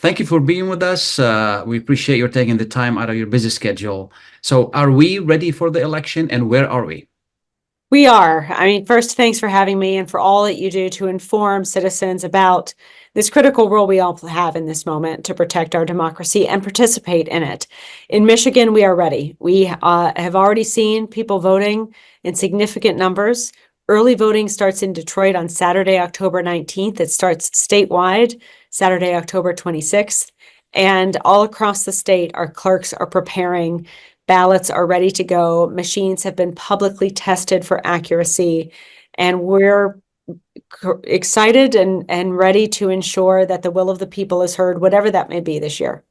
Thank you for being with us. We appreciate your taking the time out of your busy schedule. So are we ready for the election, and where are we? We are. I mean, first, thanks for having me and for all that you do to inform citizens about this critical role we all have in this moment to protect our democracy and participate in it. In Michigan, we are ready. We have already seen people voting in significant numbers. Early voting starts in Detroit on Saturday, October 19th. It starts statewide Saturday, October 26th. And all across the state, our clerks are preparing. Ballots are ready to go. Machines have been publicly tested for accuracy. And we're excited and ready to ensure that the will of the people is heard, whatever that may be this year.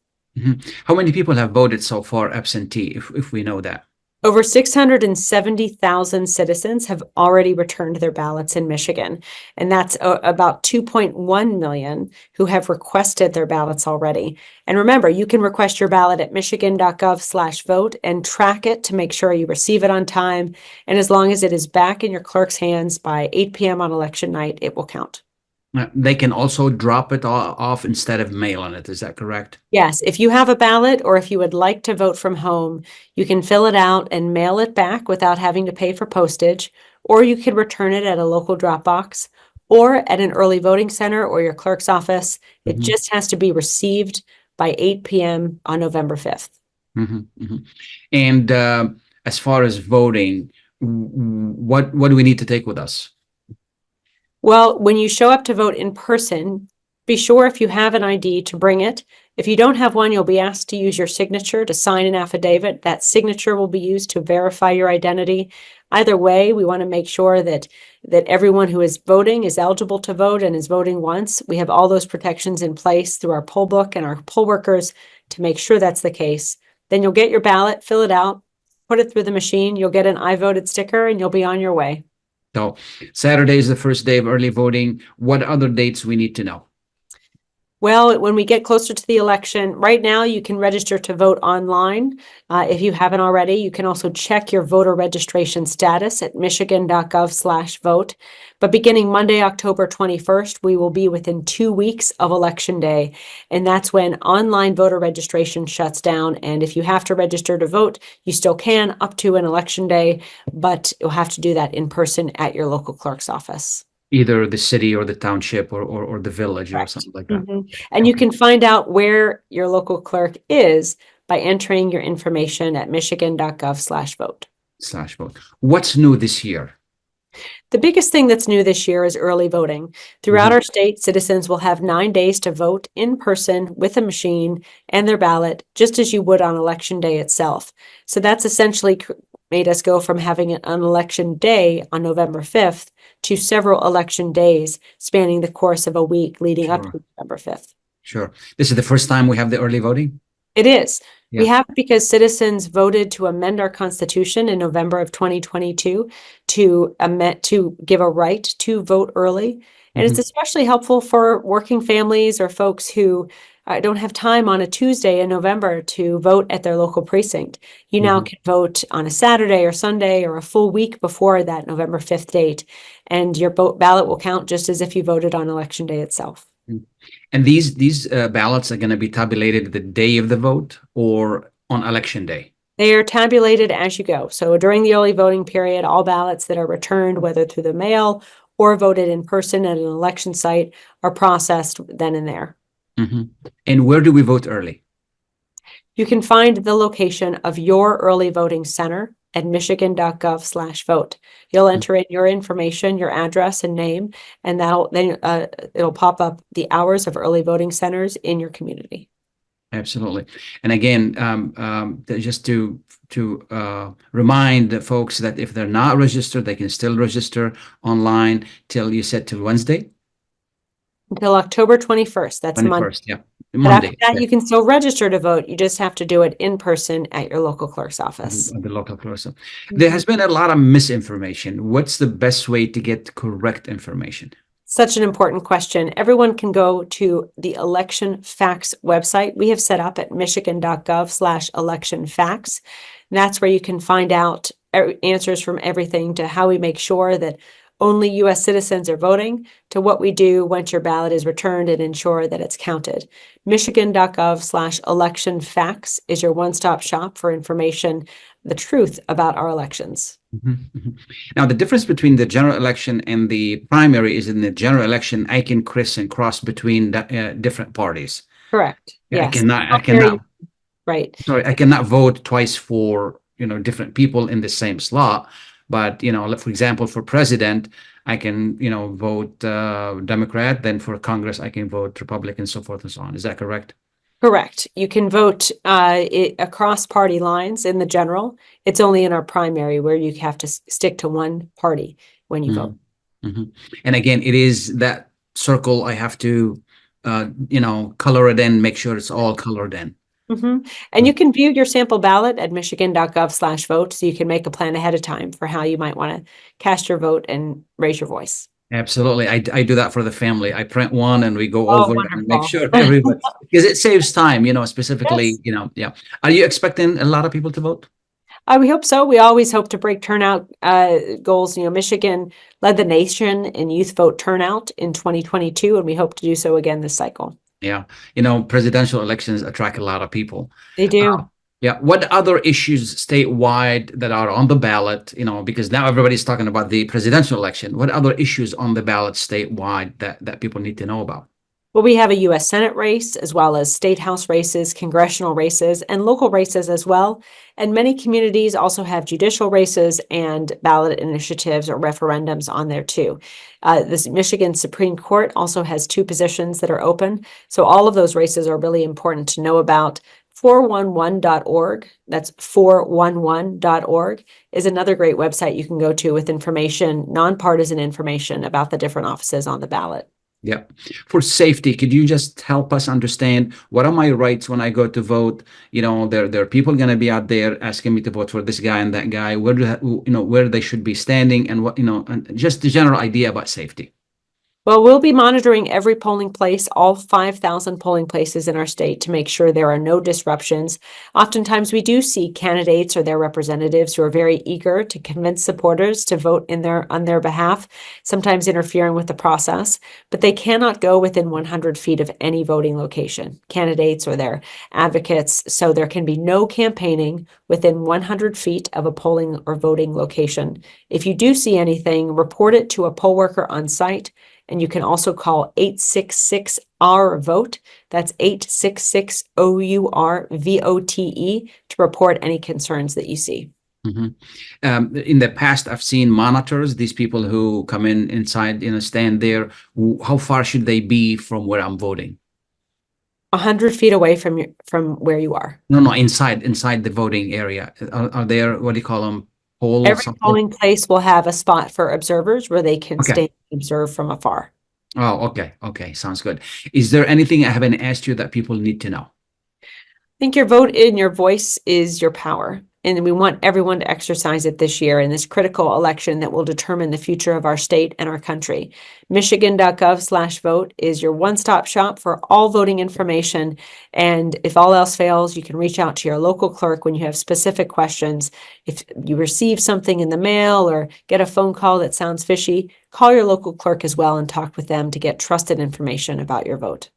How many people have voted so far absentee, if we know that? Over 670,000 citizens have already returned their ballots in Michigan, and that's about 2.1 million who have requested their ballots already. And remember, you can request your ballot at michigan.gov/vote and track it to make sure you receive it on time. And as long as it is back in your clerk's hands by 8 p.m. on election night, it will count. They can also drop it off instead of mailing it. Is that correct? Yes. If you have a ballot or if you would like to vote from home, you can fill it out and mail it back without having to pay for postage, or you can return it at a local drop box or at an early voting center or your clerk's office. It just has to be received by 8 p.m. on November 5th. And as far as voting, what do we need to take with us? Well, when you show up to vote in person, be sure if you have an ID to bring it. If you don't have one, you'll be asked to use your signature to sign an affidavit. That signature will be used to verify your identity. Either way, we want to make sure that everyone who is voting is eligible to vote and is voting once. We have all those protections in place through our poll book and our poll workers to make sure that's the case. Then you'll get your ballot, fill it out, put it through the machine. You'll get an I voted sticker and you'll be on your way. So Saturday is the first day of early voting. What other dates we need to know? Well, when we get closer to the election, right now you can register to vote online. If you haven't already, you can also check your voter registration status at michigan.gov/vote. But beginning Monday, October 21st, we will be within 2 weeks of Election Day. And that's when online voter registration shuts down. And if you have to register to vote, you still can up to an Election Day, but you'll have to do that in person at your local clerk's office. Either the city or the township or the village or something like that. And you can find out where your local clerk is by entering your information at michigan.gov/vote. /vote. What's new this year? The biggest thing that's new this year is early voting. Throughout our state, citizens will have 9 days to vote in person with a machine and their ballot, just as you would on Election Day itself. So that's essentially made us go from having an election day on November 5th to several election days spanning the course of a week leading up to November 5th. Sure. This is the first time we have the early voting? It is. Yeah. We have because citizens voted to amend our Constitution in November of 2022 to give a right to vote early. And it's especially helpful for working families or folks who don't have time on a Tuesday in November to vote at their local precinct. You now can vote on a Saturday or Sunday or a full week before that November 5th date, and your ballot will count just as if you voted on Election Day itself. And these ballots are going to be tabulated the day of the vote or on Election Day? They are tabulated as you go. So during the early voting period, all ballots that are returned, whether through the mail or voted in person at an election site, are processed then and there. And where do we vote early? You can find the location of your early voting center at michigan.gov/vote. You'll enter in your information, your address and name, and it'll pop up the hours of early voting centers in your community. Absolutely. And again, just to remind the folks that if they're not registered, they can still register online till Wednesday? Until October 21st. That's 21st, Monday. Yeah. But after that, you can still register to vote. You just have to do it in person at your local clerk's office. The local clerk's office. There has been a lot of misinformation. What's the best way to get correct information? Such an important question. Everyone can go to the election facts website we have set up at michigan.gov/election facts. That's where you can find out answers from everything to how we make sure that only U.S. citizens are voting, to what we do once your ballot is returned and ensure that it's counted. Michigan.gov/election facts is your one-stop shop for information, the truth about our elections. Now, the difference between the general election and the primary is in the general election, I can cross between different parties. Correct. Yeah, Yes. I cannot, Right. sorry, I cannot vote twice for, different people in the same slot. But, for example, for president, I can, vote Democrat, then for Congress, I can vote Republican, so forth and so on. Is that correct? Correct. You can vote across party lines in the general. It's only in our primary where you have to stick to one party when you vote. And again, it is that circle I have to, color it in, make sure it's all colored in. And you can view your sample ballot at michigan.gov/vote, so you can make a plan ahead of time for how you might want to cast your vote and raise your voice. Absolutely. I do that for the family. I print one and we go Oh, over wonderful. and make sure everybody, because it saves time, specifically, Yes. yeah. Are you expecting a lot of people to vote? We hope so. We always hope to break turnout goals. Michigan led the nation in youth vote turnout in 2022, and we hope to do so again this cycle. Yeah. Presidential elections attract a lot of people. They do. Yeah. What other issues statewide that are on the ballot, because now everybody's talking about the presidential election. What other issues on the ballot statewide that people need to know about? Well, we have a U.S. Senate race, as well as state house races, congressional races, and local races as well. And many communities also have judicial races and ballot initiatives or referendums on there too. This Michigan Supreme Court also has 2 positions that are open. So all of those races are really important to know about. 411.org, that's 411.org, is another great website you can go to with information, nonpartisan information about the different offices on the ballot. Yeah. For safety, could you just help us understand what are my rights when I go to vote? There are people going to be out there asking me to vote for this guy and that guy, where they should be standing and what, and just the general idea about safety. Well, we'll be monitoring every polling place, all 5,000 polling places in our state, to make sure there are no disruptions. Oftentimes, we do see candidates or their representatives who are very eager to convince supporters to vote on their behalf, sometimes interfering with the process, but they cannot go within 100 feet of any voting location, candidates or their advocates, so there can be no campaigning within 100 feet of a polling or voting location. If you do see anything, report it to a poll worker on site. And you can also call 866-OUR-VOTE. That's 866-OUR-VOTE to report any concerns that you see. In the past, I've seen monitors, these people who come inside, stand there. How far should they be from where I'm voting? 100 feet away from where you are. No, inside the voting area. Are there, what do you call them? Every polling place will have a spot for observers where they can stand and observe from afar. Oh, okay. Sounds good. Is there anything I haven't asked you that people need to know? I think your vote and your voice is your power. And we want everyone to exercise it this year in this critical election that will determine the future of our state and our country. Michigan.gov/vote is your one-stop shop for all voting information. And if all else fails, you can reach out to your local clerk when you have specific questions. If you receive something in the mail or get a phone call that sounds fishy, call your local clerk as well and talk with them to get trusted information about your vote.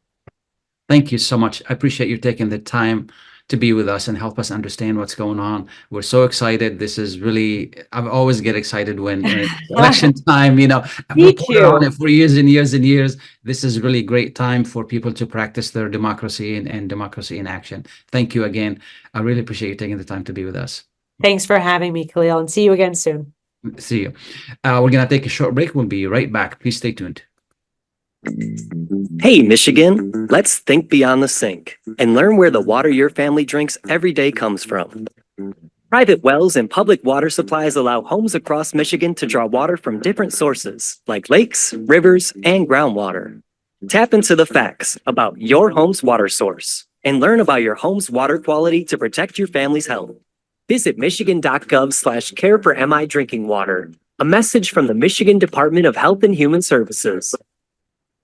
Thank you so much. I appreciate you taking the time to be with us and help us understand what's going on. We're so excited. This is really, I always get excited when it's election time, I've reported on it for years and years and years. This is really great time for people to practice their democracy and democracy in action. Thank you again. I really appreciate you taking the time to be with us. Thanks for having me, Khaleil, and see you again soon. See you. We're going to take a short break. We'll be right back. Please stay tuned. Hey, Michigan, let's think beyond the sink and learn where the water your family drinks every day comes from. Private wells and public water supplies allow homes across Michigan to draw water from different sources like lakes, rivers, and groundwater. Tap into the facts about your home's water source and learn about your home's water quality to protect your family's health. Visit michigan.gov/care for MI drinking water. A message from the Michigan Department of Health and Human Services.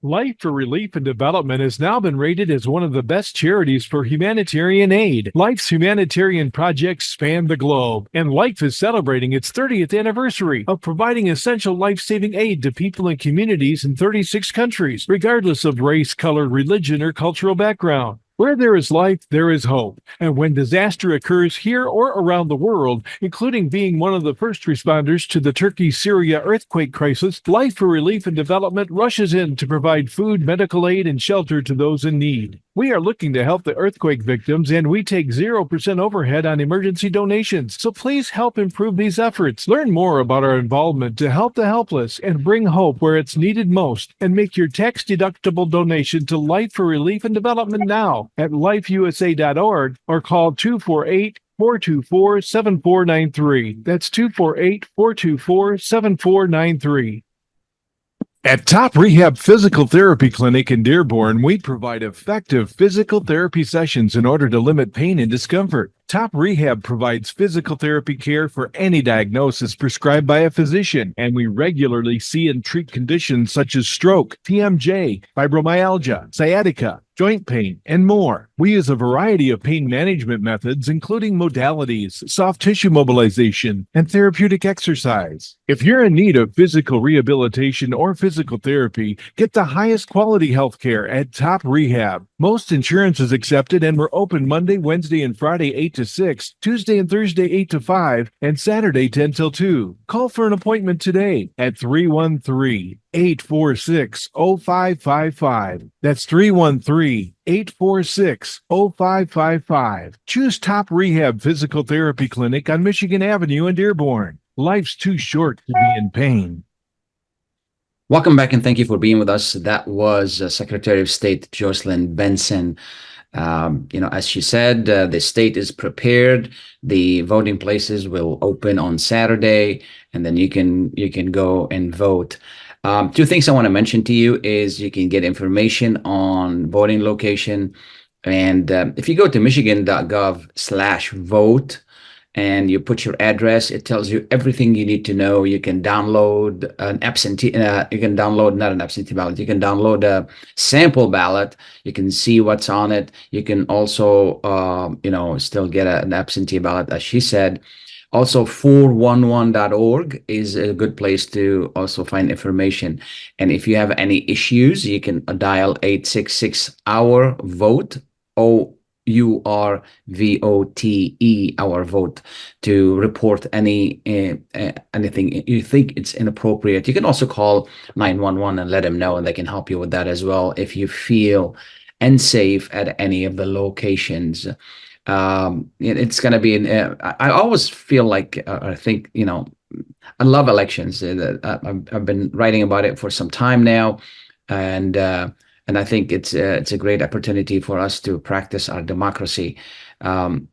Life for Relief and Development has now been rated as one of the best charities for humanitarian aid. Life's humanitarian projects span the globe, and Life is celebrating its 30th anniversary of providing essential life-saving aid to people and communities in 36 countries, regardless of race, color, religion, or cultural background. Where there is life, there is hope. And when disaster occurs here or around the world, including being one of the first responders to the Turkey-Syria earthquake crisis, Life for Relief and Development rushes in to provide food, medical aid, and shelter to those in need. We are looking to help the earthquake victims, and we take 0% overhead on emergency donations. So please help improve these efforts. Learn more about our involvement to help the helpless and bring hope where it's needed most, and make your tax-deductible donation to Life for Relief and Development now at lifeusa.org or call 248-424-7493. That's 248-424-7493. At Top Rehab Physical Therapy Clinic in Dearborn, we provide effective physical therapy sessions in order to limit pain and discomfort. Top Rehab provides physical therapy care for any diagnosis prescribed by a physician, and we regularly see and treat conditions such as stroke, TMJ, fibromyalgia, sciatica, joint pain, and more. We use a variety of pain management methods, including modalities, soft tissue mobilization, and therapeutic exercise. If you're in need of physical rehabilitation or physical therapy, get the highest quality health care at Top Rehab. Most insurance is accepted, and we're open Monday, Wednesday, and Friday 8 to 6, Tuesday and Thursday 8 to 5, and Saturday 10 till 2. Call for an appointment today at 313-846-0555. That's 313-846-0555. Choose Top Rehab Physical Therapy Clinic on Michigan Avenue in Dearborn. Life's too short to be in pain. Welcome back, and thank you for being with us. That was Secretary of State Jocelyn Benson. As she said, the state is prepared. The voting places will open on Saturday, and then you can go and vote. Two things I want to mention to you is you can get information on voting location. And if you go to michigan.gov/vote, and you put your address, it tells you everything you need to know. You can download an absentee, not an absentee ballot. You can download a sample ballot. You can see what's on it. You can also, still get an absentee ballot, as she said. Also, 411.org is a good place to also find information. And if you have any issues, you can dial 866-OUR-VOTE, OURVOTE, our vote, to report anything you think it's inappropriate. You can also call 911 and let them know, and they can help you with that as well if you feel unsafe at any of the locations. It's going to be I always feel like I think I love elections. I've been writing about it for some time now, and I think it's a great opportunity for us to practice our democracy. In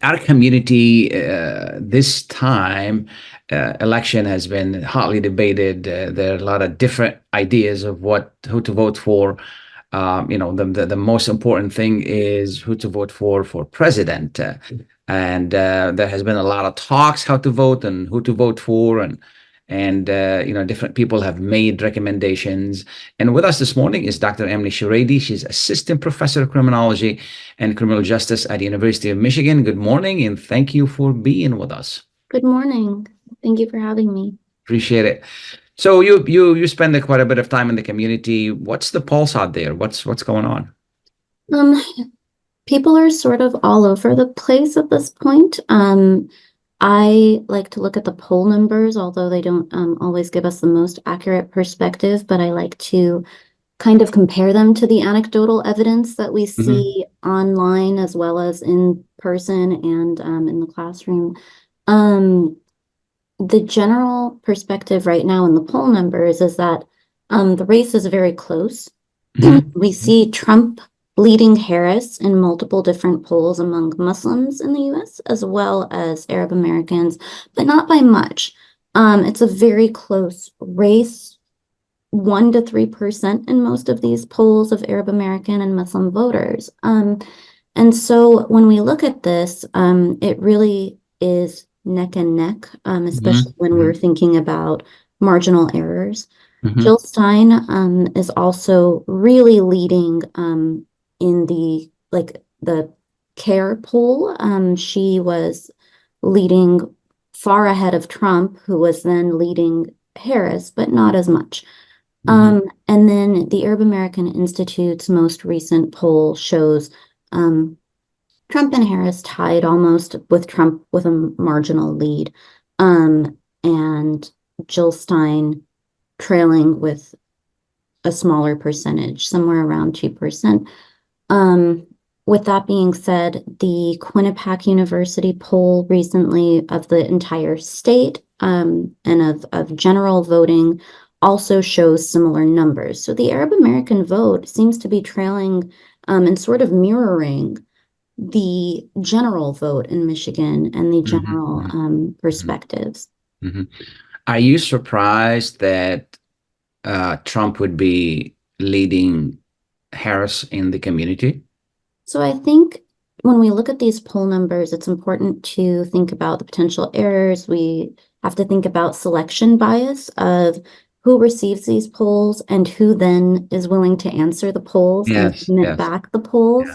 our community, this time, election has been hotly debated. There are a lot of different ideas of who to vote for. The most important thing is who to vote for president. And there has been a lot of talks how to vote and who to vote for, and different people have made recommendations. And with us this morning is Dr. Amney Shirady. She's Assistant Professor of Criminology and Criminal Justice at the University of Michigan. Good morning, and thank you for being with us. Good morning. Thank you for having me. Appreciate it. So you spend quite a bit of time in the community. What's the pulse out there? What's going on? People are sort of all over the place at this point. I like to look at the poll numbers, although they don't always give us the most accurate perspective, but I like to kind of compare them to the anecdotal evidence that we see online as well as in person and in the classroom. The general perspective right now in the poll numbers is that the race is very close. We see Trump leading Harris in multiple different polls among Muslims in the U.S. as well as Arab Americans, but not by much. It's a very close race, 1 to 3% in most of these polls of Arab American and Muslim voters. And so when we look at this, it really is neck and neck, especially when we're thinking about marginal errors. Mhm. Jill Stein is also really leading in the CARE poll. She was leading far ahead of Trump, who was then leading Harris, but not as much. Mhm. And then the Arab American Institute's most recent poll shows Trump and Harris tied almost, with Trump with a marginal lead, and Jill Stein trailing with a smaller percentage, somewhere around 2%. With that being said, the Quinnipiac University poll recently of the entire state and of general voting also shows similar numbers. So the Arab American vote seems to be trailing and sort of mirroring the general vote in Michigan and the general perspectives. Mhm. Are you surprised that Trump would be leading Harris in the community? So I think when we look at these poll numbers, it's important to think about the potential errors. We have to think about selection bias of who receives these polls and who then is willing to answer the polls and Yes, submit yes. back the polls.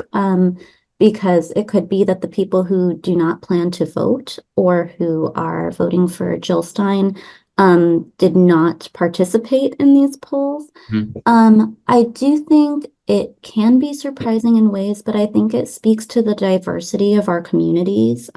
Because it could be that the people who do not plan to vote or who are voting for Jill Stein did not participate in these polls. I do think it can be surprising in ways, but I think it speaks to the diversity of our communities.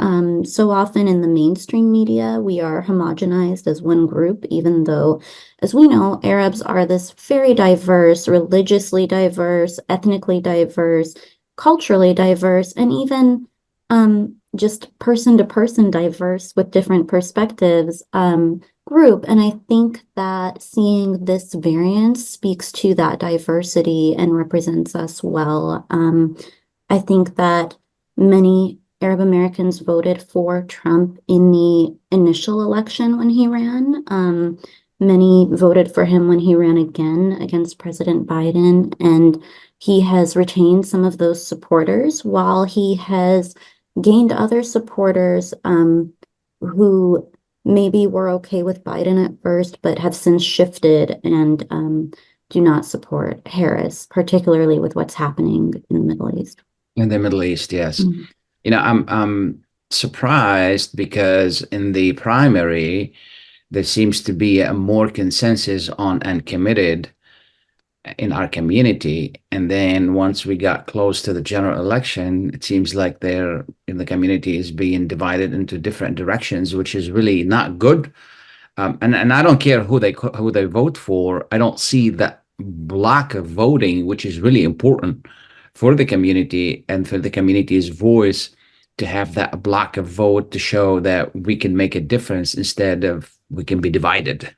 So often in the mainstream media, we are homogenized as one group, even though, as we know, Arabs are this very diverse, religiously diverse, ethnically diverse, culturally diverse, and even just person to person diverse with different perspectives group. And I think that seeing this variance speaks to that diversity and represents us well. I think that many Arab Americans voted for Trump in the initial election when he ran. Many voted for him when he ran again against President Biden, and he has retained some of those supporters while he has gained other supporters who maybe were okay with Biden at first, but have since shifted and do not support Harris, particularly with what's happening in the Middle East. In the Middle East, yes. You know, I'm surprised because in the primary, there seems to be a more consensus on uncommitted in our community. And then once we got close to the general election, it seems like the community is being divided into different directions, which is really not good. And I don't care who they vote for. I don't see that block of voting, which is really important for the community and for the community's voice to have that block of vote to show that we can make a difference instead of we can be divided.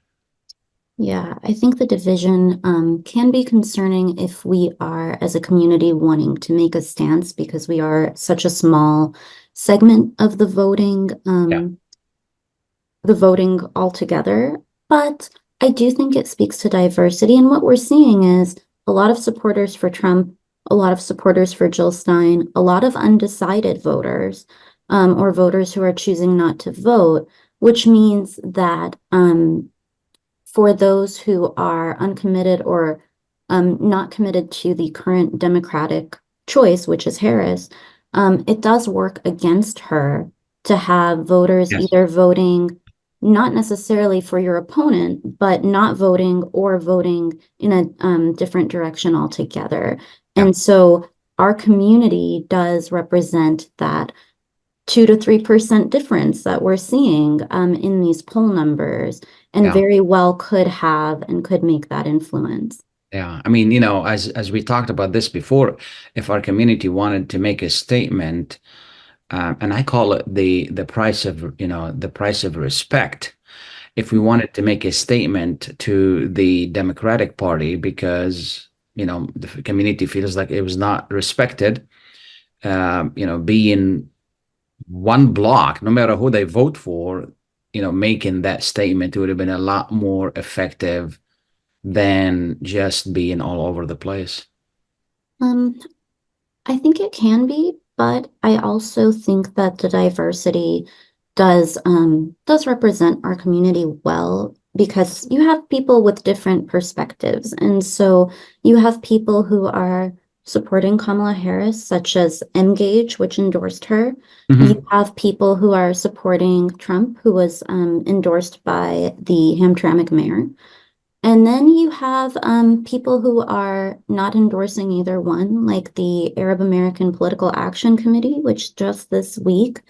Yeah, I think the division can be concerning if we are, as a community, wanting to make a stance because we are such a small segment of the voting altogether. But I do think it speaks to diversity. And what we're seeing is a lot of supporters for Trump, a lot of supporters for Jill Stein, a lot of undecided voters or voters who are choosing not to vote, which means that for those who are uncommitted or not committed to the current Democratic choice, which is Harris, it does work against her to have voters either voting not necessarily for your opponent, but not voting or voting in a different direction altogether. And so our community does represent that 2 to 3% difference that we're seeing in these poll numbers, and very well could have and could make that influence. Yeah, I mean, you know, as we talked about this before, if our community wanted to make a statement, and I call it the price of, the price of respect. If we wanted to make a statement to the Democratic Party because, the community feels like it was not respected, being one block, no matter who they vote for, making that statement would have been a lot more effective than just being all over the place. I think it can be, but I also think that the diversity does represent our community well. because you have people with different perspectives. And so you have people who are supporting Kamala Harris, such as Engage, which endorsed her. You have people who are supporting Trump, who was endorsed by the Hamtramck mayor. And then you have people who are not endorsing either one, like the Arab American Political Action Committee, which just this week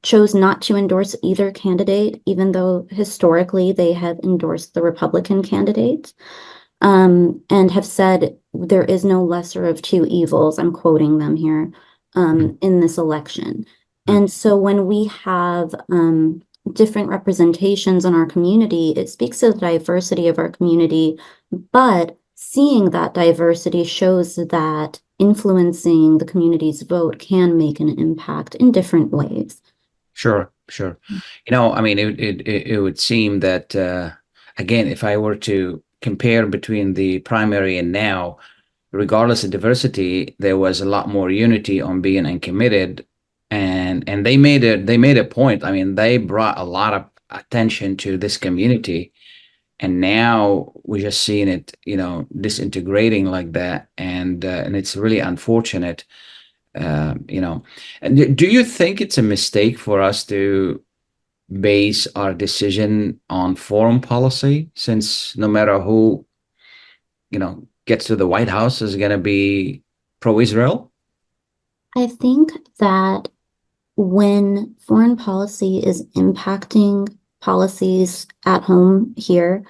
chose not to endorse either candidate, even though historically they have endorsed the Republican candidate, and have said there is no lesser of two evils, I'm quoting them here, in this election. And so when we have different representations in our community, it speaks to the diversity of our community, but seeing that diversity shows that influencing the community's vote can make an impact in different ways. Sure. I mean, it would seem that, again, if I were to compare between the primary and now, regardless of diversity, there was a lot more unity on being uncommitted. And they made a point. I mean, they brought a lot of attention to this community, and now we're just seeing it, disintegrating like that, and it's really unfortunate. And do you think it's a mistake for us to base our decision on foreign policy, since no matter who, gets to the White House is going to be pro-Israel? I think that when foreign policy is impacting policies at home here,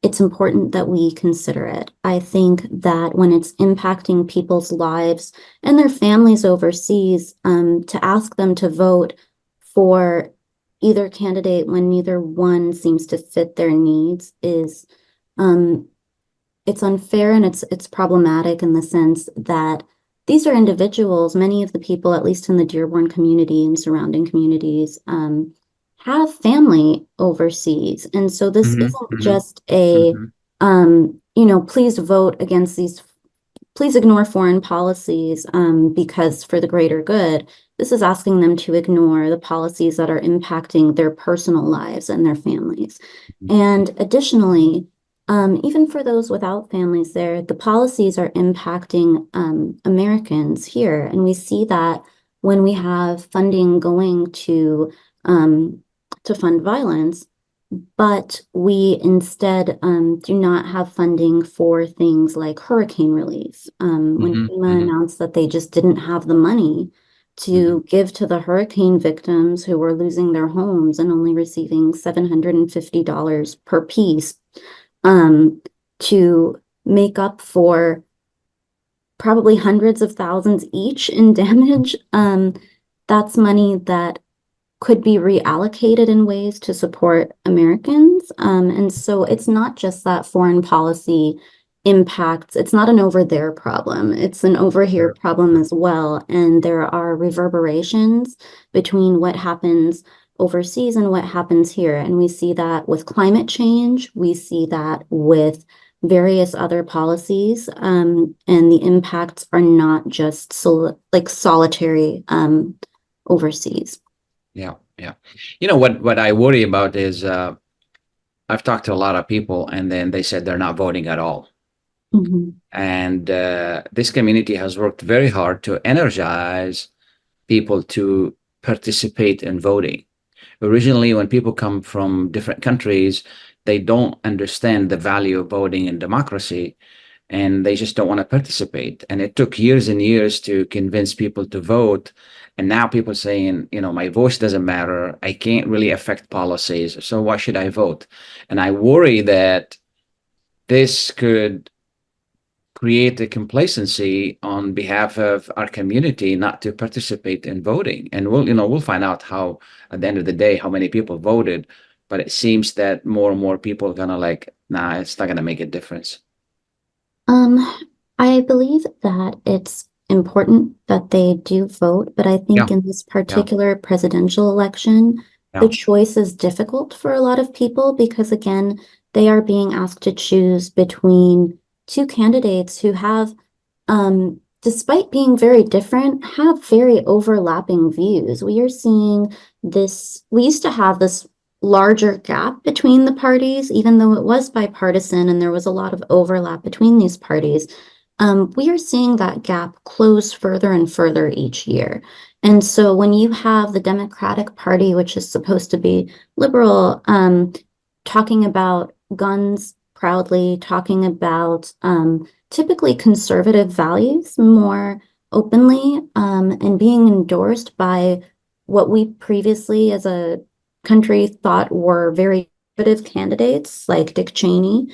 it's important that we consider it. I think that when it's impacting people's lives and their families overseas, to ask them to vote for either candidate when neither one seems to fit their needs is it's unfair, and it's problematic in the sense that these are individuals. Many of the people, at least in the Dearborn community and surrounding communities, have family overseas. And so this isn't just a, please vote against these, please ignore foreign policies because for the greater good. This is asking them to ignore the policies that are impacting their personal lives and their families. And additionally, even for those without families there, the policies are impacting Americans here. And we see that when we have funding going to fund violence, but we instead do not have funding for things like hurricane relief. When FEMA announced that they just didn't have the money to give to the hurricane victims who were losing their homes and only receiving $750 per piece, to make up for probably hundreds of thousands each in damage. That's money that could be reallocated in ways to support Americans. And so it's not just that foreign policy impacts, it's not an over there problem, it's an over here problem as well. And there are reverberations between what happens overseas and what happens here. And we see that with climate change, we see that with various other policies, and the impacts are not just solitary overseas. Yeah. What I worry about is I've talked to a lot of people, and then they said they're not voting at all. And this community has worked very hard to energize people to participate in voting. Originally, when people come from different countries, they don't understand the value of voting and democracy, and they just don't want to participate. And it took years and years to convince people to vote. And now people are saying, my voice doesn't matter. I can't really affect policies. So why should I vote? And I worry that this could create a complacency on behalf of our community not to participate in voting. And we'll find out how, at the end of the day, how many people voted. But it seems that more and more people are gonna nah, it's not gonna make a difference. I believe that it's important that they do vote, but I think in this particular presidential election, the choice is difficult for a lot of people because, again, they are being asked to choose between two candidates who have, despite being very different, have very overlapping views. We are seeing this, we used to have this larger gap between the parties, even though it was bipartisan and there was a lot of overlap between these parties. We are seeing that gap close further and further each year. And so when you have the Democratic Party, which is supposed to be liberal, talking about guns proudly, talking about typically conservative values more openly, and being endorsed by what we previously as a country thought were very conservative candidates like Dick Cheney,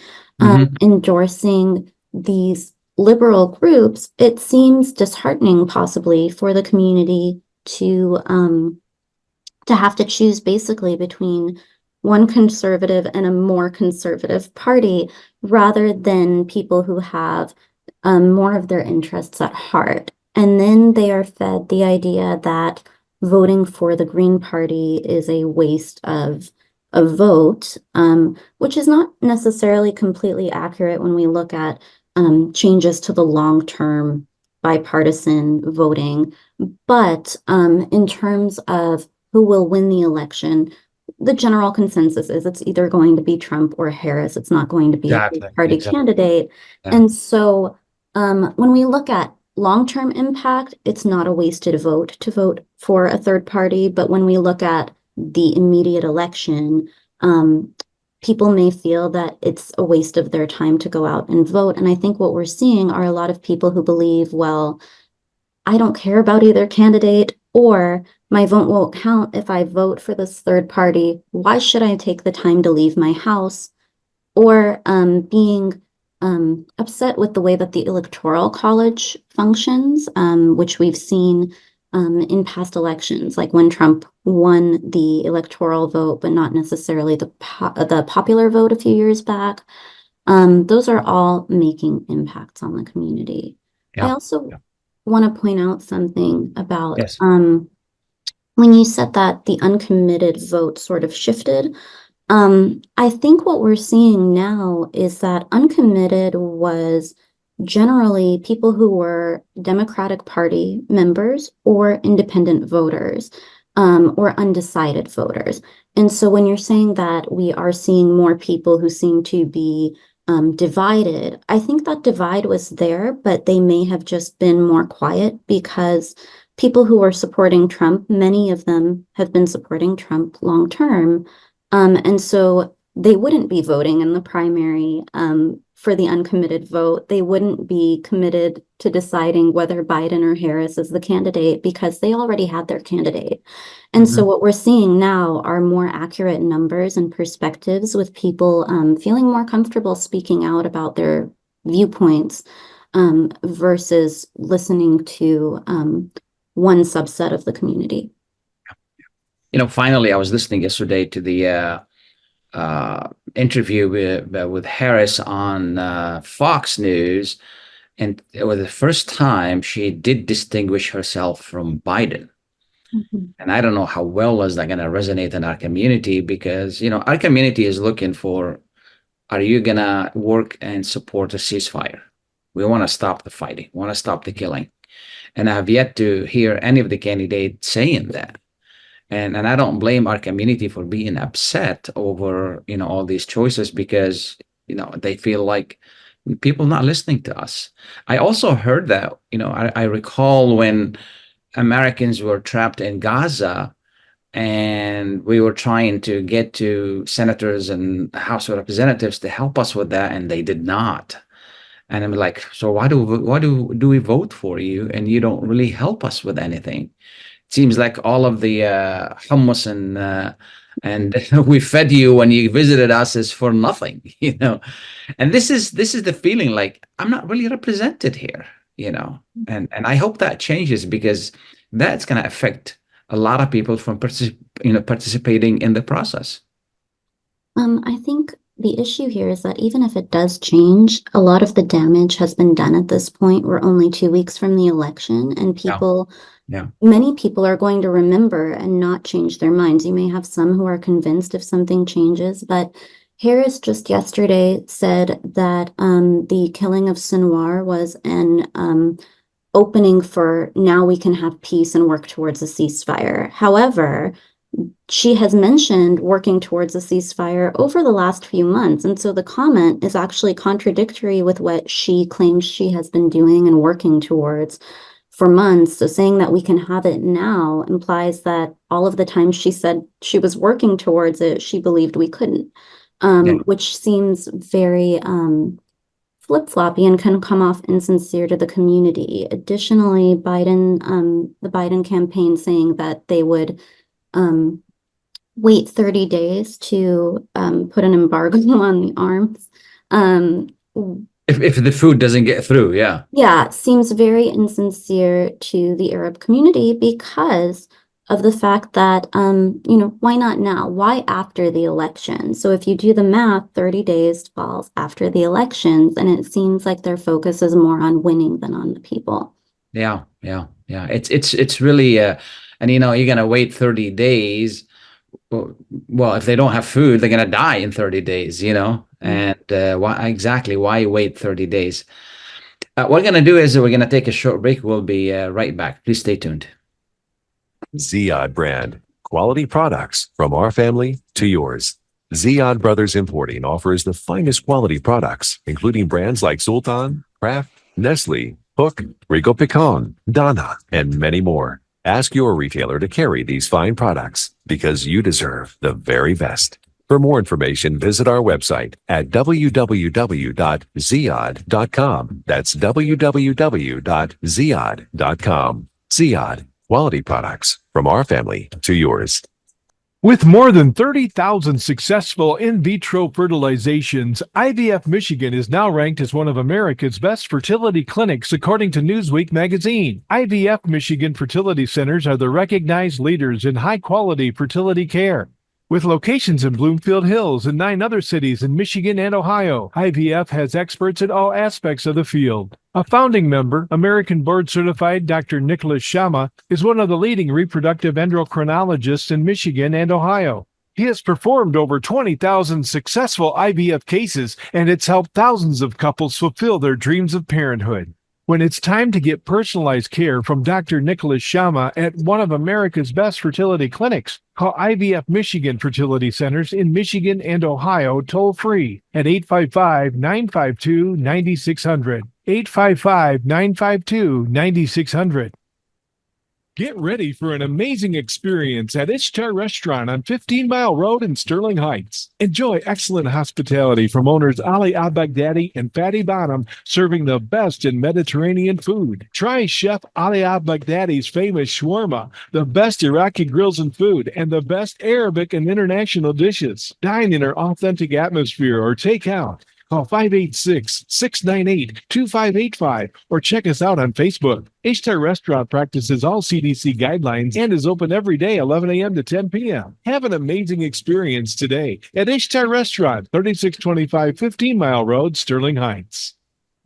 endorsing these liberal groups, it seems disheartening possibly for the community to have to choose basically between one conservative and a more conservative party rather than people who have more of their interests at heart. And then they are fed the idea that voting for the Green Party is a waste of a vote, which is not necessarily completely accurate when we look at changes to the long-term bipartisan voting. But in terms of who will win the election, the general consensus is it's either going to be Trump or Harris. It's not going to be a party candidate. Yeah. And so when we look at long-term impact, it's not a wasted vote to vote for a third party. But when we look at the immediate election, people may feel that it's a waste of their time to go out and vote. And I think what we're seeing are a lot of people who believe, well, I don't care about either candidate, or my vote won't count if I vote for this third party. Why should I take the time to leave my house? Or being upset with the way that the Electoral College functions, which we've seen in past elections, like when Trump won the electoral vote, but not necessarily the popular vote a few years back. Those are all making impacts on the community. Yeah. I also want to point out something about Yes. when you said that the uncommitted vote sort of shifted. I think what we're seeing now is that uncommitted was generally people who were Democratic Party members or independent voters, or undecided voters. And so when you're saying that we are seeing more people who seem to be divided, I think that divide was there, but they may have just been more quiet because people who are supporting Trump, many of them have been supporting Trump long term. And so they wouldn't be voting in the primary for the uncommitted vote. They wouldn't be committed to deciding whether Biden or Harris is the candidate because they already had their candidate. And so what we're seeing now are more accurate numbers and perspectives with people feeling more comfortable speaking out about their viewpoints versus listening to one subset of the community. Finally, I was listening yesterday to the interview with Harris on Fox News, and it was the first time she did distinguish herself from Biden. And I don't know how well is that going to resonate in our community, because our community is looking for, are you going to work and support a ceasefire? We want to stop the fighting, want to stop the killing. And I have yet to hear any of the candidates saying that. And I don't blame our community for being upset over, all these choices, because, they feel like people not listening to us. I also heard that, I recall when Americans were trapped in Gaza and we were trying to get to senators and House of Representatives to help us with that, and they did not. And I'm like, so why do we vote for you and you don't really help us with anything? Seems like all of the hummus and we fed you when you visited us is for nothing, And this is the feeling, like I'm not really represented here, And I hope that changes, because that's going to affect a lot of people from participating in the process. I think the issue here is that even if it does change, a lot of the damage has been done at this point. We're only 2 weeks from the election, and many people are going to remember and not change their minds. You may have some who are convinced if something changes, but Harris just yesterday said that the killing of Sinwar was an opening for now we can have peace and work towards a ceasefire. However, she has mentioned working towards a ceasefire over the last few months. And so the comment is actually contradictory with what she claims she has been doing and working towards for months. So saying that we can have it now implies that all of the time she said she was working towards it, she believed we couldn't, which seems very flip-floppy and can come off insincere to the community. Additionally, the Biden campaign saying that they would wait 30 days to put an embargo on the arms. If the food doesn't get through, yeah. Yeah, seems very insincere to the Arab community because of the fact that, why not now? Why after the election? So if you do the math, 30 days falls after the elections, and it seems like their focus is more on winning than on the people. Yeah. It's really, and you're gonna wait 30 days. Well, if they don't have food, they're gonna die in 30 days, And why wait 30 days? What we're gonna do is we're gonna take a short break. We'll be right back. Please stay tuned. Ziyad brand, quality products from our family to yours. Ziyad Brothers Importing offers the finest quality products, including brands like Sultan, Kraft, Nestle, Hook, Rico Picon, Donna, and many more. Ask your retailer to carry these fine products because you deserve the very best. For more information, visit our website at www.ziyad.com. That's www.ziyad.com. Ziyad, quality products from our family to yours. With more than 30,000 successful in vitro fertilizations, IVF Michigan is now ranked as one of America's best fertility clinics according to Newsweek magazine. IVF Michigan fertility centers are the recognized leaders in high-quality fertility care. With locations in Bloomfield Hills and 9 other cities in Michigan and Ohio, IVF has experts in all aspects of the field. A founding member, American board-certified Dr. Nicholas Shama, is one of the leading reproductive endocrinologists in Michigan and Ohio. He has performed over 20,000 successful IVF cases, and it's helped thousands of couples fulfill their dreams of parenthood. When it's time to get personalized care from Dr. Nicholas Shama at one of America's best fertility clinics, call IVF Michigan Fertility Centers in Michigan and Ohio toll-free at 855-952-9600. 855-952-9600. Get ready for an amazing experience at Ishtar Restaurant on 15 Mile Road in Sterling Heights. Enjoy excellent hospitality from owners Ali Al-Baghdadi and Fatty Bonham, serving the best in Mediterranean food. Try Chef Ali Al-Baghdadi's famous shawarma, the best Iraqi grills and food, and the best Arabic and international dishes. Dine in our authentic atmosphere or take out. Call 586-698-2585 or check us out on Facebook. Ishtar Restaurant practices all CDC guidelines and is open every day 11 a.m. to 10 p.m. Have an amazing experience today at Ishtar Restaurant, 3625 15 Mile Road, Sterling Heights.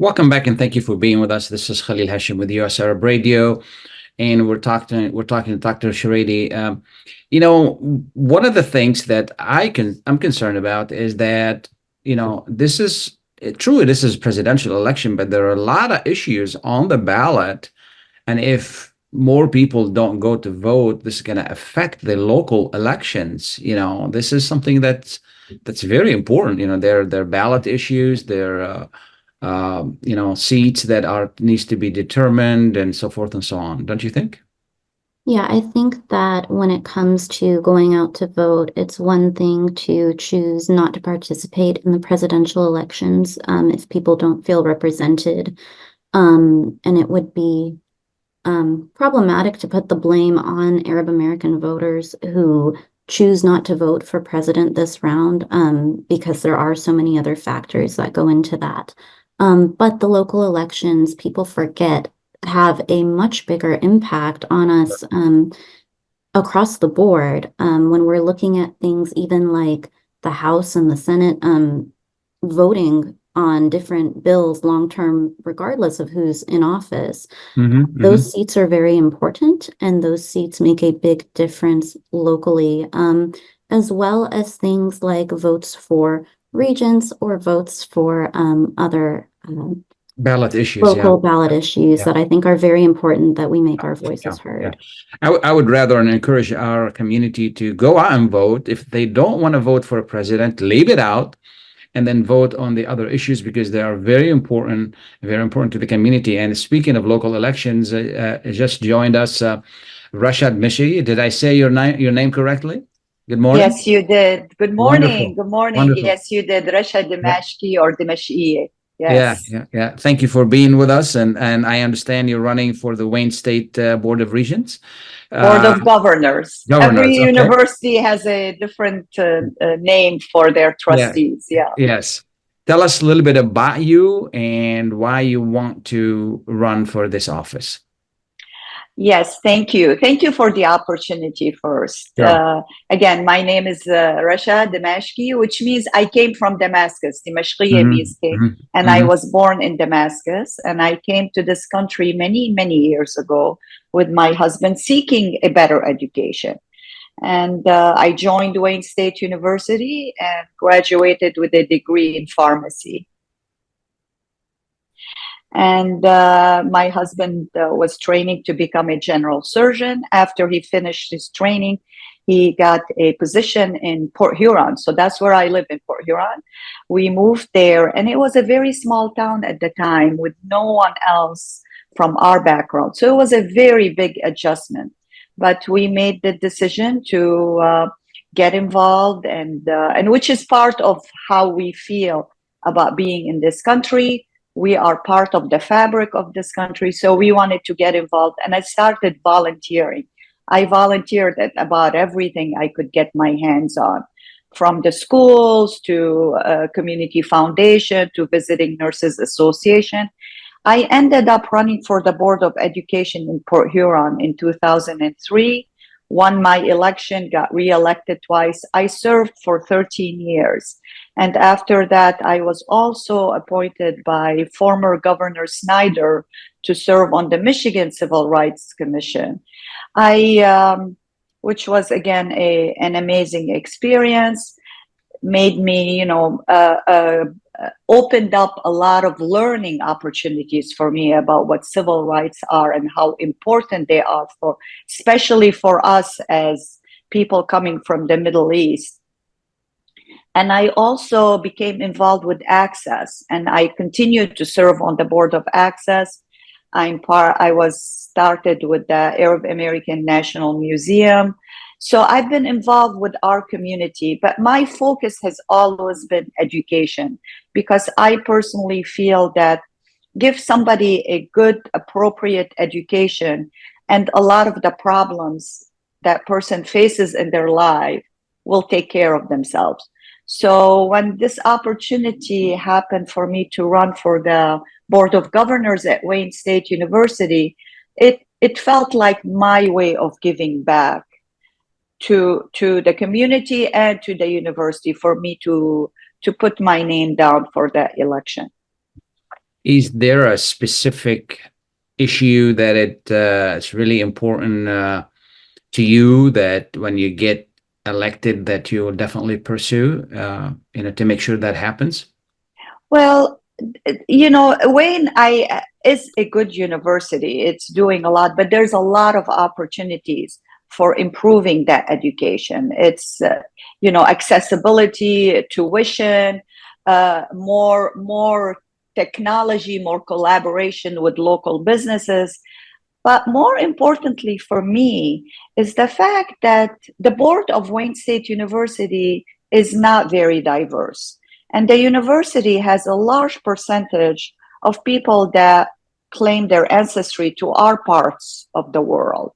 Welcome back and thank you for being with us. This is Khaleil Hashim with US Arab Radio, and we're talking to Dr. Shiredi. One of the things that I'm concerned about is that this is true. This is a presidential election, but there are a lot of issues on the ballot. And if more people don't go to vote, this is going to affect the local elections. This is something that's very important. There are ballot issues. There are, seats that needs to be determined and so forth and so on. Don't you think? Yeah, I think that when it comes to going out to vote, it's one thing to choose not to participate in the presidential elections if people don't feel represented. And it would be problematic to put the blame on Arab American voters who choose not to vote for president this round because there are so many other factors that go into that. But the local elections, people forget, have a much bigger impact on us across the board when we're looking at things even like the House and the Senate voting on different bills long-term, regardless of who's in office. Those seats are very important, and those seats make a big difference locally, as well as things like votes for regents or votes for other ballot issues. local ballot issues Yeah. that I think are very important that we make our voices heard. I would rather encourage our community to go out and vote. If they don't want to vote for a president, leave it out and then vote on the other issues, because they are very important to the community. And speaking of local elections, just joined us, Rashad Mishi. Did I say your name correctly? Good morning. Yes, you did. Good morning. Wonderful. Good morning. Wonderful. Yes, you did. Rasha Dimashki or Dimashkiye. Yes. Yeah. Thank you for being with us. And I understand you're running for the Wayne State Board of Regents. Board of Governors. Every okay. university has a different name for their trustees. Yeah. Yes. Tell us a little bit about you and why you want to run for this office. Yes, thank you. Thank you for the opportunity first. Sure. Again, my name is Rasha Dimashki, which means I came from Damascus. Dimashkiye means came. And I was born in Damascus. And I came to this country many, many years ago with my husband seeking a better education. And I joined Wayne State University and graduated with a degree in pharmacy. And my husband was training to become a general surgeon. After he finished his training, he got a position in Port Huron. So that's where I live, in Port Huron. We moved there, and it was a very small town at the time with no one else from our background. So it was a very big adjustment. But we made the decision to get involved, and which is part of how we feel about being in this country. We are part of the fabric of this country, so we wanted to get involved. And I started volunteering. I volunteered at about everything I could get my hands on, from the schools to community foundation to visiting Nurses Association. I ended up running for the Board of Education in Port Huron in 2003, won my election, got reelected twice. I served for 13 years. And after that, I was also appointed by former Governor Snyder to serve on the Michigan Civil Rights Commission. Which was again an amazing experience, made me, opened up a lot of learning opportunities for me about what civil rights are and how important they are especially for us as people coming from the Middle East. And I also became involved with Access, and I continued to serve on the board of Access. I was started with the Arab American National Museum. So I've been involved with our community, but my focus has always been education, because I personally feel that give somebody a good, appropriate education, and a lot of the problems that person faces in their life will take care of themselves. So when this opportunity happened for me to run for the Board of Governors at Wayne State University, it felt like my way of giving back to the community and to the university for me to put my name down for that election. Is there a specific issue that it's really important to you, that when you get elected that you will definitely pursue, to make sure that happens? Well, Wayne is a good university. It's doing a lot, but there's a lot of opportunities for improving that education. It's, accessibility, tuition, more technology, more collaboration with local businesses. But more importantly for me is the fact that the board of Wayne State University is not very diverse. And the university has a large percentage of people that claim their ancestry to our parts of the world.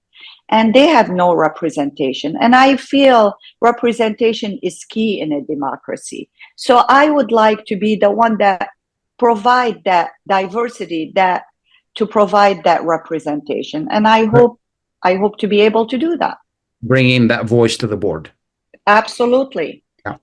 And they have no representation. And I feel representation is key in a democracy. So I would like to be the one that provide that diversity, to provide that representation. And I hope to be able to do that. Bringing that voice to the board. Absolutely. Yeah.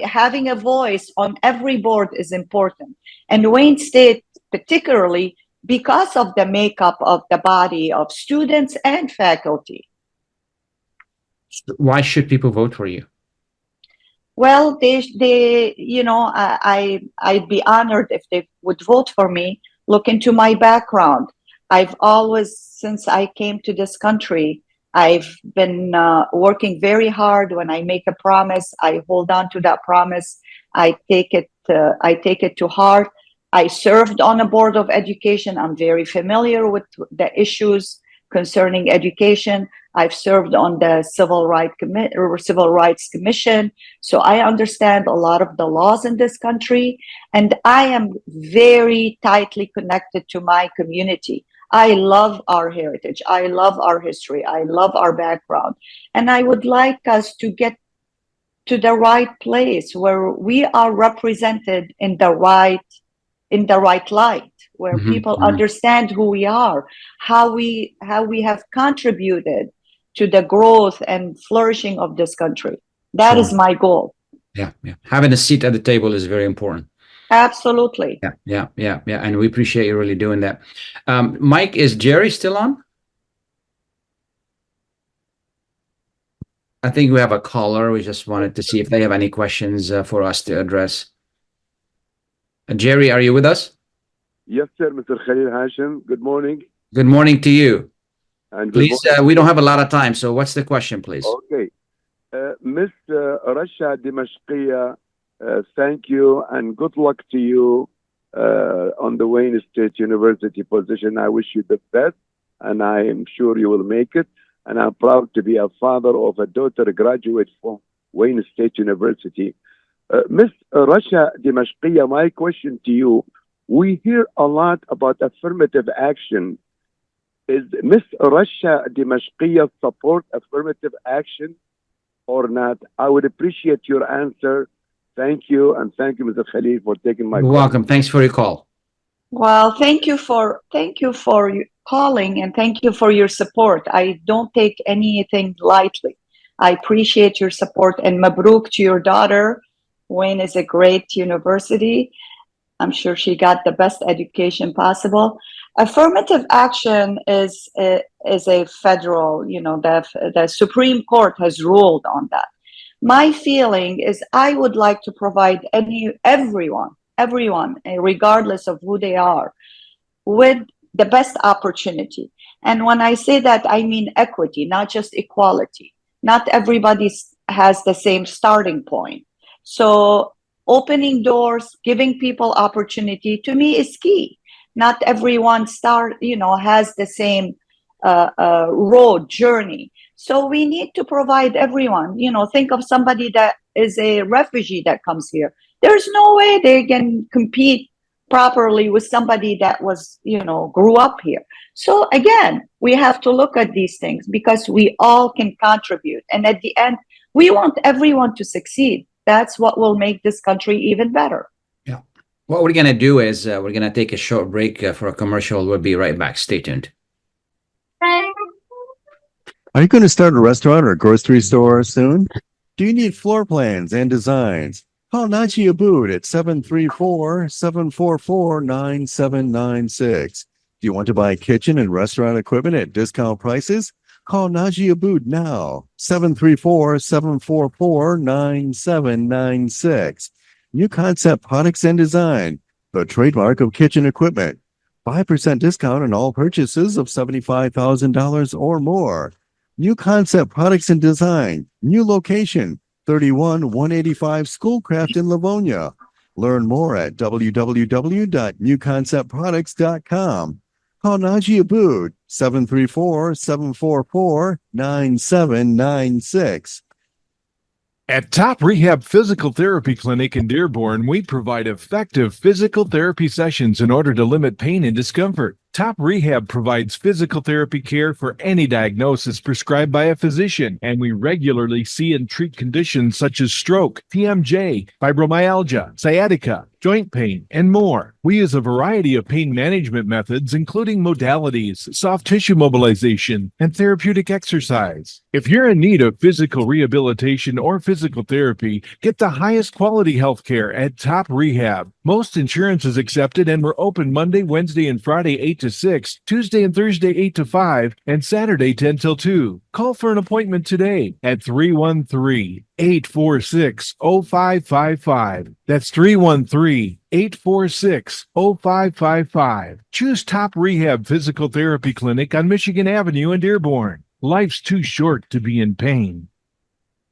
Having a voice on every board is important. And Wayne State, particularly because of the makeup of the body of students and faculty. Why should people vote for you? Well, I'd be honored if they would vote for me look into my background. I've always, since I came to this country, I've been working very hard. When I make a promise, I hold on to that promise. I take it to heart. I served on a board of education. I'm very familiar with the issues concerning education. I've served on the Civil Rights Commission. So I understand a lot of the laws in this country, and I am very tightly connected to my community. I love our heritage. I love our history. I love our background. And I would like us to get to the right place where we are represented in the right light, where people understand who we are, how we have contributed to the growth and flourishing of this country. That is my goal. Yeah. Having a seat at the table is very important. Absolutely. Yeah. And we appreciate you really doing that. Mike, is Jerry still on? I think we have a caller. We just wanted to see if they have any questions for us to address. Jerry, are you with us? Yes, sir, Mr. Khaleil Hashim. Good morning. Good morning to you. And please, we don't have a lot of time, so what's the question, please? Okay. Miss Rasha Dmashkiya, thank you and good luck to you on the Wayne State University position. I wish you the best, and I am sure you will make it. And I'm proud to be a father of a daughter graduate from Wayne State University. Miss Rasha Dmashkiya, my question to you, we hear a lot about affirmative action. Is Miss Rasha Dmashkiya support affirmative action or not? I would appreciate your answer. Thank you, and thank you, Mr. Khaleil, for taking my call. You're welcome. Thanks for your call. Well, thank you for calling, and thank you for your support. I don't take anything lightly. I appreciate your support, and mabruk to your daughter. Wayne is a great university. I'm sure she got the best education possible. Affirmative action is a federal, the Supreme Court has ruled on that. My feeling is I would like to provide everyone, regardless of who they are, with the best opportunity. And when I say that, I mean equity, not just equality. Not everybody has the same starting point. So opening doors, giving people opportunity, to me is key. Not everyone has the same road journey. So we need to provide everyone, think of somebody that is a refugee that comes here. There's no way they can compete properly with somebody that was, grew up here. So again, we have to look at these things because we all can contribute. And at the end, we want everyone to succeed. That's what will make this country even better. Yeah. What we're going to do is we're going to take a short break for a commercial. We'll be right back. Stay tuned. Are you going to start a restaurant or a grocery store soon? Do you need floor plans and designs? Call Naji Abood at 734-744-9796. Do you want to buy kitchen and restaurant equipment at discount prices? Call Naji Abood now, 734-744-9796. New Concept Products and Design, the trademark of kitchen equipment. 5% discount on all purchases of $75,000 or more. New Concept Products and Design, new location, 31185 Schoolcraft in Livonia. Learn more at www.newconceptproducts.com. Call Naji Abood, 734-744-9796. At Top Rehab Physical Therapy Clinic in Dearborn, we provide effective physical therapy sessions in order to limit pain and discomfort. Top Rehab provides physical therapy care for any diagnosis prescribed by a physician, and we regularly see and treat conditions such as stroke, TMJ, fibromyalgia, sciatica, joint pain, and more. We use a variety of pain management methods, including modalities, soft tissue mobilization, and therapeutic exercise. If you're in need of physical rehabilitation or physical therapy, get the highest quality health care at Top Rehab. Most insurance is accepted, and we're open Monday, Wednesday, and Friday 8 to 6, Tuesday and Thursday 8 to 5, and Saturday 10 till 2. Call for an appointment today at 313-846-0555. That's 313-846-0555. Choose Top Rehab Physical Therapy Clinic on Michigan Avenue in Dearborn. Life's too short to be in pain.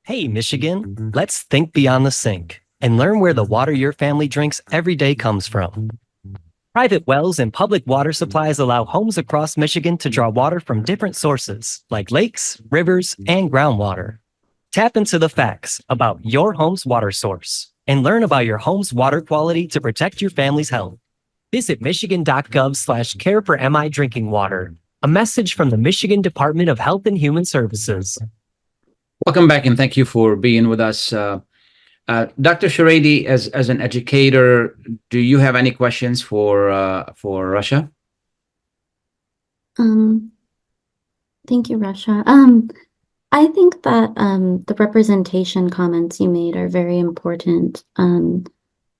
Hey, Michigan, let's think beyond the sink and learn where the water your family drinks every day comes from. Private wells and public water supplies allow homes across Michigan to draw water from different sources, like lakes, rivers, and groundwater. Tap into the facts about your home's water source and learn about your home's water quality to protect your family's health. Visit michigan.gov/care for MI drinking water. A message from the Michigan Department of Health and Human Services. Welcome back, and thank you for being with us. Dr. Shiredi, as an educator, do you have any questions for Rasha? Thank you, Rasha. I think that the representation comments you made are very important.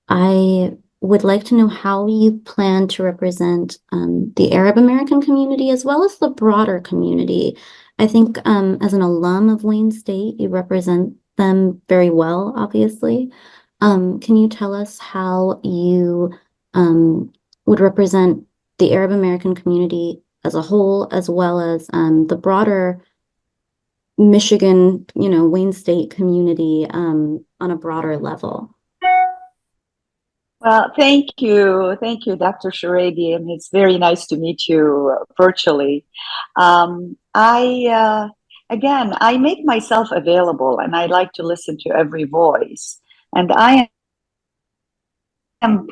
I would like to know how you plan to represent the Arab American community as well as the broader community. I think as an alum of Wayne State, you represent them very well, obviously. Can you tell us how you would represent the Arab American community as a whole, as well as the broader Michigan, Wayne State community on a broader level? Well, thank you, Dr. Shiredi, and it's very nice to meet you virtually. I make myself available, and I like to listen to every voice. And I am,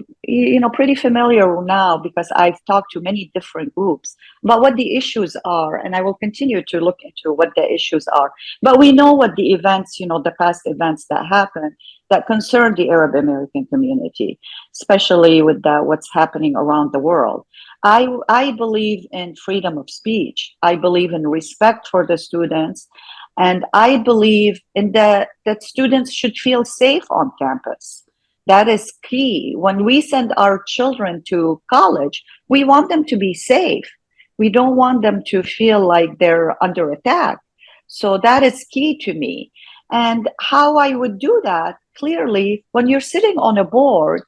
pretty familiar now because I've talked to many different groups about what the issues are, and I will continue to look into what the issues are. But we know what the events, the past events that happened that concern the Arab American community, especially with what's happening around the world. I believe in freedom of speech. I believe in respect for the students. And I believe in that students should feel safe on campus. That is key. When we send our children to college, we want them to be safe. We don't want them to feel like they're under attack. So that is key to me. And how I would do that, clearly, when you're sitting on a board,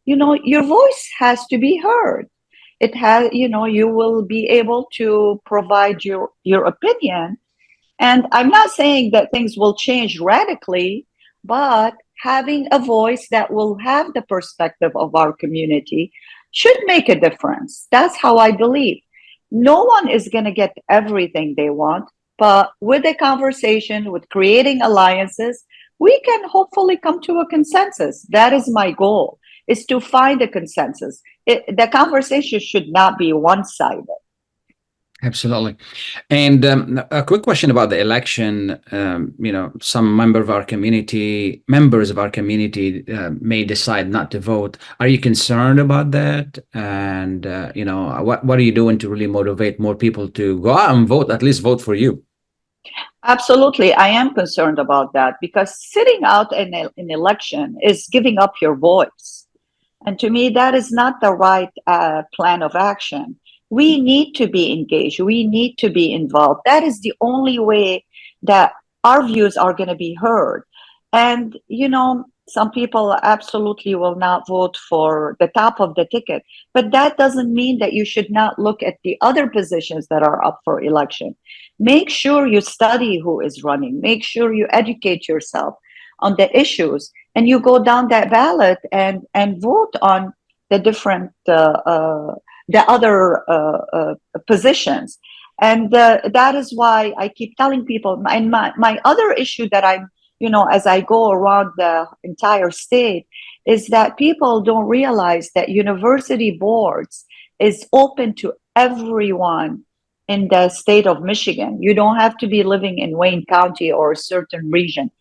your voice has to be heard. It has, you will be able to provide your opinion. And I'm not saying that things will change radically, but having a voice that will have the perspective of our community should make a difference. That's how I believe. No one is going to get everything they want, but with a conversation, with creating alliances, we can hopefully come to a consensus. That is my goal, is to find a consensus. The conversation should not be one-sided. Absolutely. And a quick question about the election. Some members of our community may decide not to vote. Are you concerned about that? And what are you doing to really motivate more people to go out and vote, at least vote for you? Absolutely. I am concerned about that, because sitting out in an election is giving up your voice. And to me, that is not the right plan of action. We need to be engaged. We need to be involved. That is the only way that our views are going to be heard. And, some people absolutely will not vote for the top of the ticket, but that doesn't mean that you should not look at the other positions that are up for election. Make sure you study who is running. Make sure you educate yourself on the issues, and you go down that ballot and vote on the different the other positions. And that is why I keep telling people, and my other issue that I'm, as I go around the entire state, is that people don't realize that university boards is open to everyone in the state of Michigan. You don't have to be living in Wayne County or a certain region.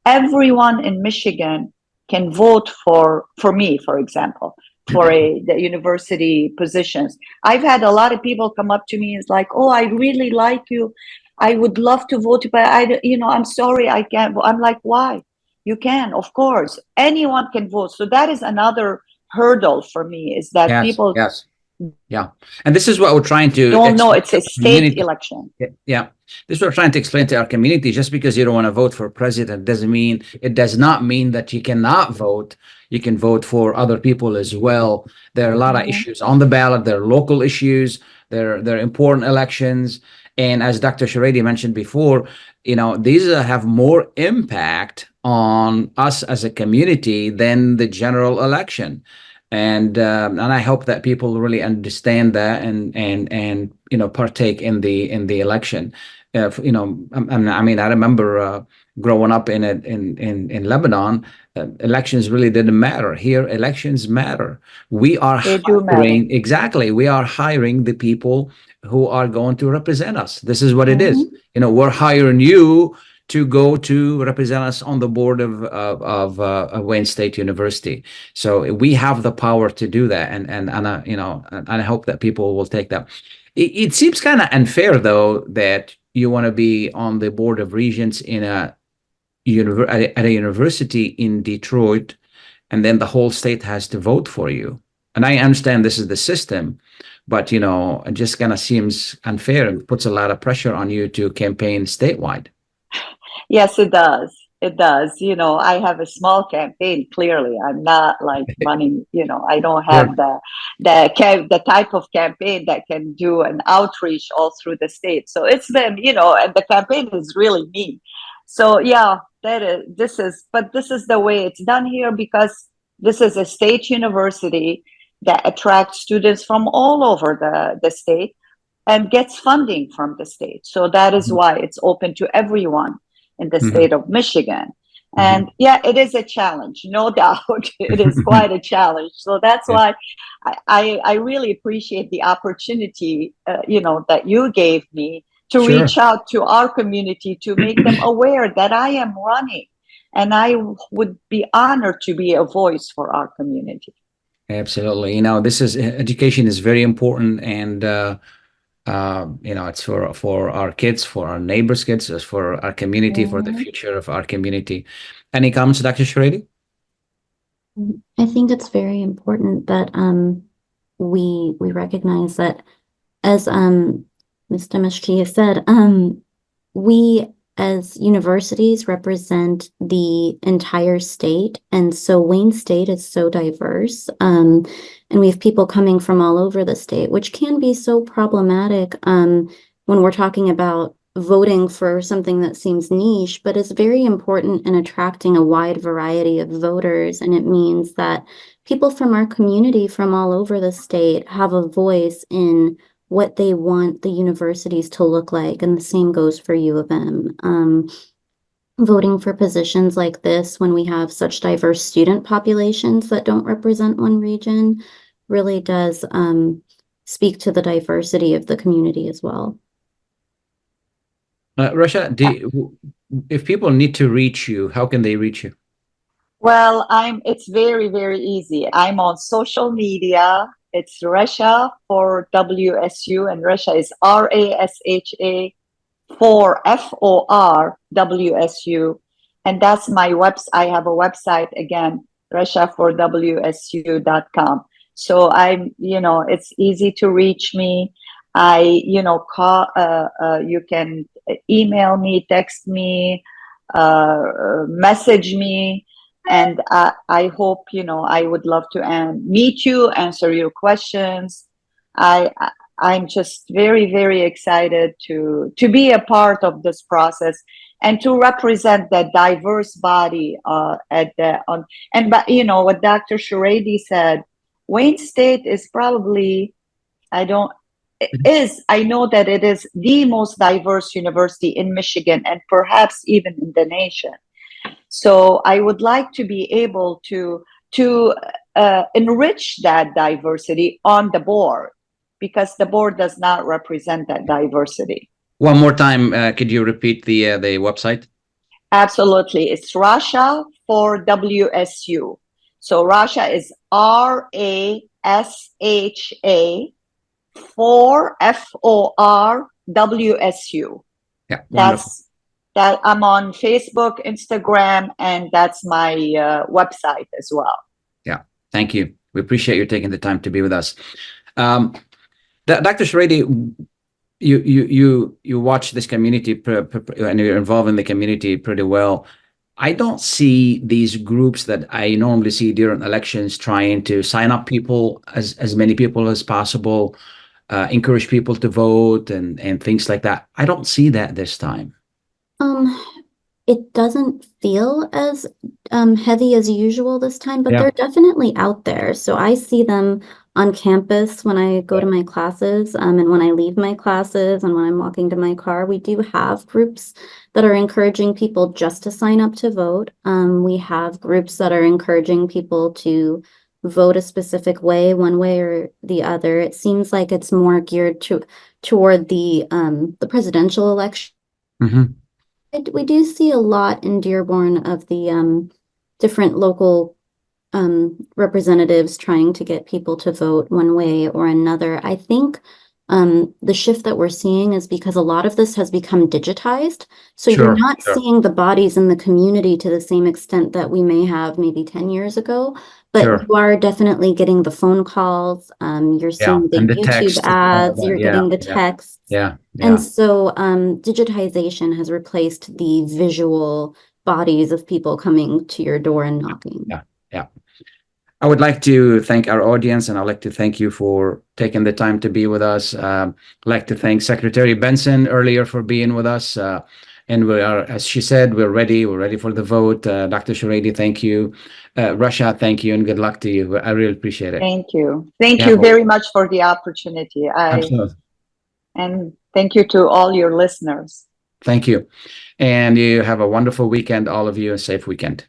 Everyone in Michigan can vote for me, for example, for the university positions. I've had a lot of people come up to me and it's like, oh, I really like you. I would love to vote, but I'm sorry, I can't. I'm like, why? You can, of course. Anyone can vote. So that is another hurdle for me, is that people Yeah. And this is what we're trying to No, it's a state election. Yeah. This is what we're trying to explain to our community. Just because you don't want to vote for president does not mean that you cannot vote. You can vote for other people as well. There are a lot of issues on the ballot. There are local issues. There are important elections. And as Dr. Shiredi mentioned before, these have more impact on us as a community than the general election. And I hope that people really understand that and partake in the election. I remember growing up in Lebanon, elections really didn't matter. Here, elections matter. We are hiring, exactly. We are hiring the people who are going to represent us. This is what it is. We're hiring you to go to represent us on the board of Wayne State University. So we have the power to do that, and I hope that people will take that. It seems kind of unfair, though, that you want to be on the board of regents at a university in Detroit, and then the whole state has to vote for you. And I understand this is the system, but it just kind of seems unfair and puts a lot of pressure on you to campaign statewide. Yes, it does. It does. I have a small campaign. Clearly, I'm not like running. I don't have the type of campaign that can do an outreach all through the state. So it's been, and the campaign is really me. So yeah, this is the way it's done here, because this is a state university that attracts students from all over the state and gets funding from the state. So that is why it's open to everyone in the state of Michigan. And yeah, it is a challenge, no doubt. It is quite a challenge. So that's why I really appreciate the opportunity, that you gave me to reach out to our community, to make them aware that I am running, and I would be honored to be a voice for our community. Absolutely. Education is very important, and it's for our kids, for our neighbors' kids, it's for our community, for the future of our community. Any comments, Dr. Shiredi? I think it's very important that we recognize that, as Ms. Dmashkiya said, we as universities represent the entire state, and so Wayne State is so diverse, and we have people coming from all over the state, which can be so problematic when we're talking about voting for something that seems niche, but it's very important in attracting a wide variety of voters. And it means that people from our community from all over the state have a voice in what they want the universities to look like. And the same goes for U of M. Voting for positions like this, when we have such diverse student populations that don't represent one region, really does speak to the diversity of the community as well. Rasha, if people need to reach you, how can they reach you? Well, it's very, very easy. I'm on social media. It's Rasha for WSU, and Rasha is RASHA for FOR WSU. And that's my website. I have a website again, rashaforwsu.com. So it's easy to reach me. Call, you can email me, text me, message me. And I hope, I would love to meet you, answer your questions. I'm just very, very excited to be a part of this process and to represent that diverse body what Dr. Shiredi said, Wayne State is probably, I know that it is the most diverse university in Michigan and perhaps even in the nation. So I would like to be able to enrich that diversity on the board, because the board does not represent that diversity. One more time, could you repeat the website? Absolutely. It's Rasha for WSU. So Rasha is RASHA for FOR WSU. Yeah, wonderful. That I'm on Facebook, Instagram, and that's my website as well. Yeah, thank you. We appreciate you taking the time to be with us. Dr. Shredi, you watch this community and you're involved in the community pretty well. I don't see these groups that I normally see during elections trying to sign up people, as many people as possible, encourage people to vote and things like that. I don't see that this time. It doesn't feel as heavy as usual this time, but Yeah. they're definitely out there. So I see them on campus when I go to my classes, and when I leave my classes, and when I'm walking to my car. We do have groups that are encouraging people just to sign up to vote. We have groups that are encouraging people to vote a specific way, one way or the other. It seems like it's more geared toward the presidential election. Mm-hmm. We do see a lot in Dearborn of the different local representatives trying to get people to vote one way or another. I think the shift that we're seeing is because a lot of this has become digitized. So you're not seeing the bodies in the community to the same extent that we may have maybe 10 years ago, but you are definitely getting the phone calls. You're seeing the YouTube text ads, you're getting the texts. And so digitization has replaced the visual bodies of people coming to your door and knocking. Yeah. I would like to thank our audience, and I'd like to thank you for taking the time to be with us. I'd like to thank Secretary Benson earlier for being with us. And we are, as she said, we're ready for the vote. Dr. Shredi, thank you. Rasha, thank you, and good luck to you. I really appreciate it. Thank you. Thank you very much for the opportunity. Absolutely. And thank you to all your listeners. Thank you. And you have a wonderful weekend, all of you, a safe weekend.